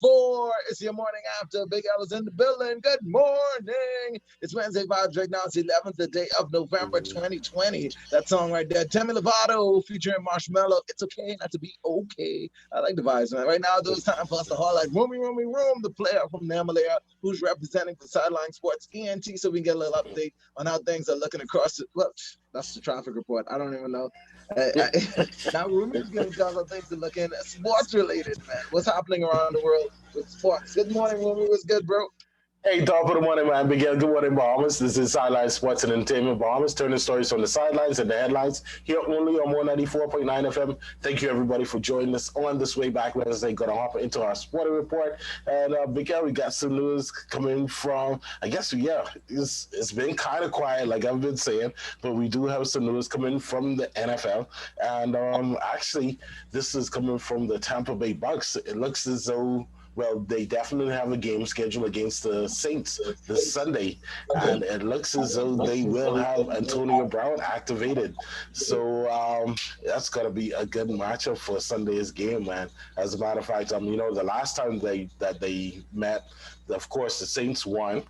4. It's your morning after. Big L is in the building. Good morning. It's Wednesday vibes right now. It's 11th the day of November 2020. That song right there, Demi Lovato featuring Marshmello. It's okay not to be okay. I like the vibes, man. Right now, it's time for us to highlight Room, the player from Namalaya who's representing for Sideline Sports ENT, so we can get a little update on how things are looking across it. Look, that's the traffic report. I don't even know. Now, Rumi is going to tell us how things are looking sports related, man. What's happening around the world with sports? Good morning, Rumi. What's good, bro? Hey, top of the morning, man. Begin. Good morning, Bahamas. This is Sideline Sports and Entertainment Bahamas, turning stories from the sidelines and the headlines here only on 194.9 FM. Thank you, everybody, for joining us on this way back Wednesday. Going to hop into our sporting report. And, Miguel, we got some news coming from, I guess, it's been kind of quiet, like I've been saying, but we do have some news coming from the NFL. And actually, this is coming from the Tampa Bay Bucks. It looks as though they definitely have a game scheduled against the Saints this Sunday, and it looks as though they will have Antonio Brown activated. So that's going to be a good matchup for Sunday's game, man. As a matter of fact, the last time they met, of course, the Saints won.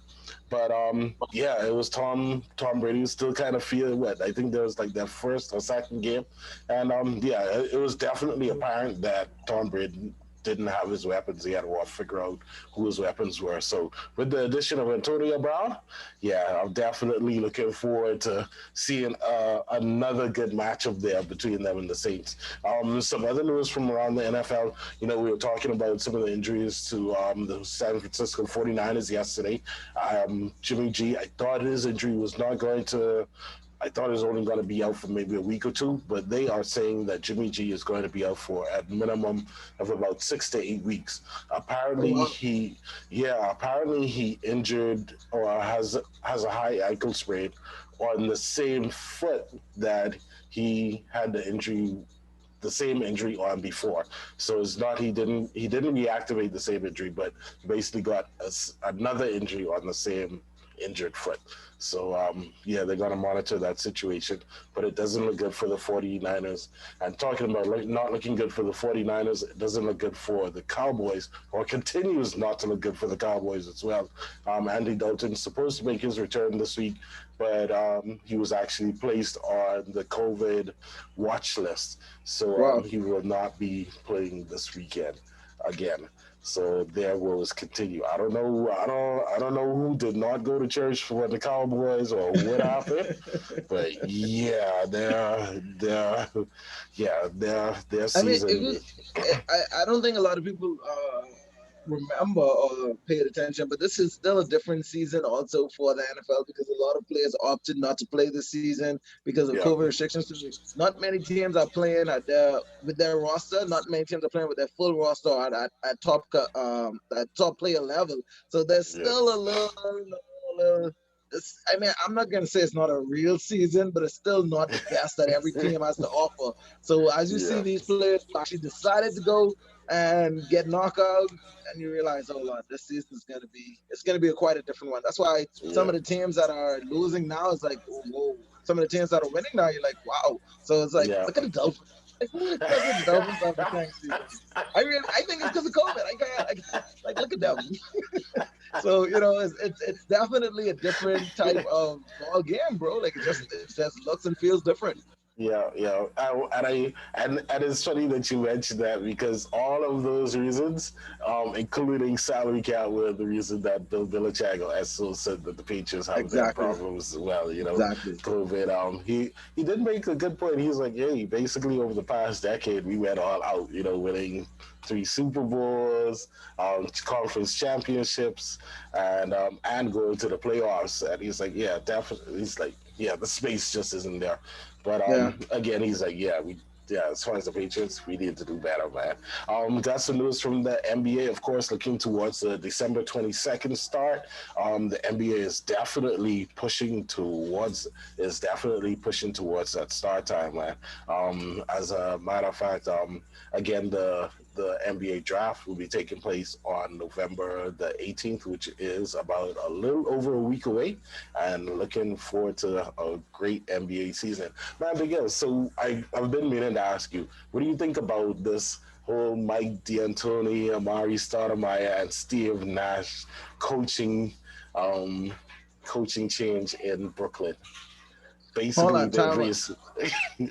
But it was Tom Brady was still kind of feeling wet. I think there was like their first or second game, and it was definitely apparent that Tom Brady didn't have his weapons. He had to figure out who his weapons were. So with the addition of Antonio Brown, I'm definitely looking forward to seeing another good matchup there between them and the Saints. Some other news from around the NFL, we were talking about some of the injuries to the San Francisco 49ers yesterday. Jimmy G, I thought his injury was not going to I thought he was only going to be out for maybe a week or two, but they are saying that Jimmy G is going to be out for a minimum of about 6 to 8 weeks. Apparently, he injured or has a high ankle sprain on the same foot that he had the same injury on before. So it's not he didn't reactivate the same injury, but basically got another injury on the same injured foot. So they're going to monitor that situation, but it doesn't look good for the 49ers. And talking about not looking good for the 49ers, it doesn't look good for the Cowboys, or continues not to look good for the Cowboys as well. Andy Dalton's supposed to make his return this week, but he was actually placed on the COVID watch list, so he will not be playing this weekend again. So their woes continue. I don't know who did not go to church for the Cowboys or what happened, but their season. I mean, I don't think a lot of people remember or paid attention, but this is still a different season also for the NFL, because a lot of players opted not to play this season because of COVID restrictions. So not many teams are playing with their roster. Not many teams are playing with their full roster at top player level. So there's still a little. I'm not going to say it's not a real season, but it's still not the best that every team has to offer. So as you see these players who actually decided to go and get knocked out, and you realize, oh Lord, this season is going to be quite a different one. That's why some of the teams that are losing now is like, oh, whoa. Some of the teams that are winning now, you're like, wow. So it's like, look at the Dolphins. Like, who would expect the Dolphins to have a tank season? I think it's because of COVID. I can't look at them. So it's definitely a different type of ball game, bro. Like it just looks and feels different. And it's funny that you mentioned that, because all of those reasons, including salary cap, were the reason that Bill Belichick also said that the Patriots have their problems as well. COVID. He did make a good point. He's like, hey, basically over the past decade, we went all out. Winning 3 Super Bowls, conference championships, and going to the playoffs. And he's like, yeah, definitely. He's like, yeah, the space just isn't there. But again, he's like, as far as the Patriots, we need to do better, man. Got some news from the NBA, of course, looking towards the December 22nd start. The NBA is definitely pushing towards that start time, man. As a matter of fact, again, the NBA draft will be taking place on November the 18th, which is about a little over a week away, and looking forward to a great NBA season. Man, Miguel, so I've been meaning to ask you, what do you think about this whole Mike D'Antoni, Amari Stoudemire, and Steve Nash coaching um, coaching change in Brooklyn. Hold Basically, on, they've time. raised.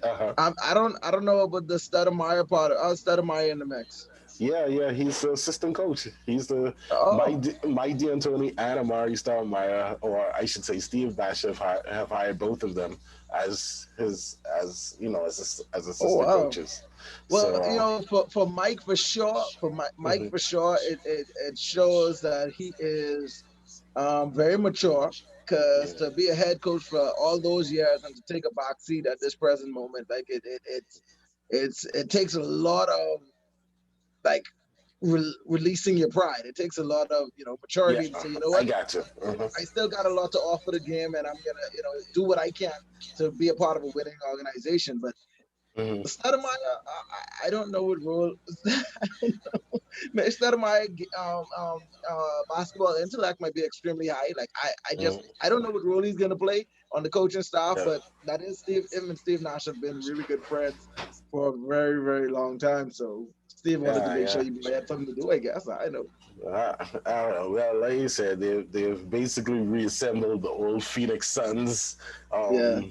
Uh-huh. I don't know about the Stoudemire part. Stoudemire in the mix. Yeah, he's the assistant coach. He's the Oh, Mike D'Antoni and Amari Stoudemire, or I should say Steve Nash, have hired both of them as his as you know as oh assistant wow. coaches. Well, So for Mike for sure, Mike mhm. for sure, it shows that he is very mature. Because Yeah, to be a head coach for all those years and to take a back seat at this present moment, like it takes a lot of like releasing your pride. It takes a lot of yeah, maturity to say, you know I what, got you. Uh-huh. I still got a lot to offer the game, and I'm gonna do what I can to be a part of a winning organization. But Hmm. Stoudemire, I don't know what role. I don't know. Man, Stoudemire, basketball intellect might be extremely high. Like I don't know what role he's gonna play on the coaching staff, Yeah. but that is Steve. Him and Steve Nash have been really good friends for a very, very long time. So Steve wanted to Yeah, make sure yeah. you had something to do. I guess I know. I don't know. Well, like you said, they've basically reassembled the old Phoenix Suns Yeah.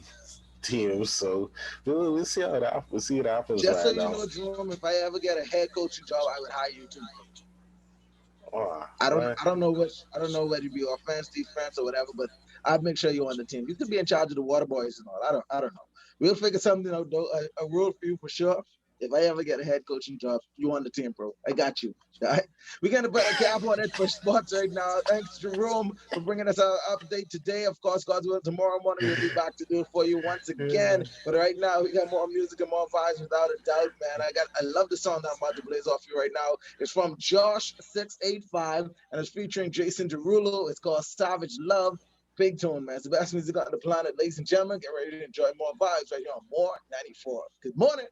team. So we'll see how it happens. We'll see what happens Just so right you now. know, Jerome, if I ever get a head coaching job, I would hire you too, bro. I don't Well, I don't know whether you be offense, defense, or whatever, but I'd make sure you're on the team. You could be in charge of the water boys and all. I don't know. We'll figure something out though. A rule for you for sure. If I ever get a head coaching job, you on the team, bro. I got you. All right. We're gonna put a cap on it for sports right now. Thanks, Jerome, for bringing us an update today. Of course, God's will, tomorrow morning we'll be back to do it for you once again. But right now, we got more music and more vibes without a doubt, man. I love the song that I'm about to blaze off you right now. It's from Josh685 and it's featuring Jason Derulo. It's called Savage Love. Big tune, man. It's the best music on the planet, ladies and gentlemen. Get ready to enjoy more vibes right here on More 94. Good morning.